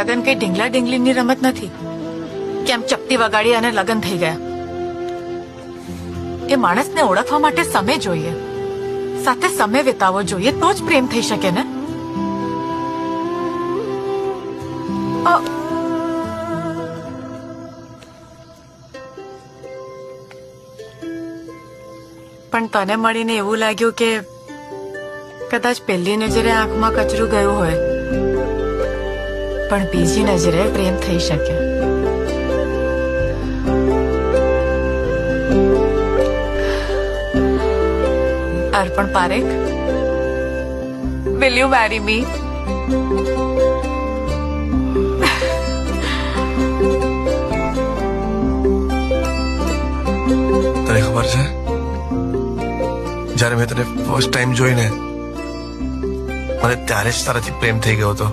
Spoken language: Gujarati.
લગન કઈ ઢીંગલા ઢીંગલીની રમત નથી કેમ ચપટી વગાડી અને લગન થઈ ગયા. એ માણસને ઓળખવા માટે સમય જોઈએ, સાથે સમય વિતાવવો જોઈએ, તો જ પ્રેમ થઈ શકે ને. પણ તને મળીને એવું લાગ્યું કે કદાચ પહેલી નજરે આંખમાં કચરું ગયું હોય, પણ બીજી નજરે પ્રેમ થઈ શકે. અર્પણ Parekh, will you marry me? તને ખબર છે, જયારે મેં તને ફર્સ્ટ ટાઈમ જોઈને મને ત્યારે જ તારાથી પ્રેમ થઈ ગયો હતો.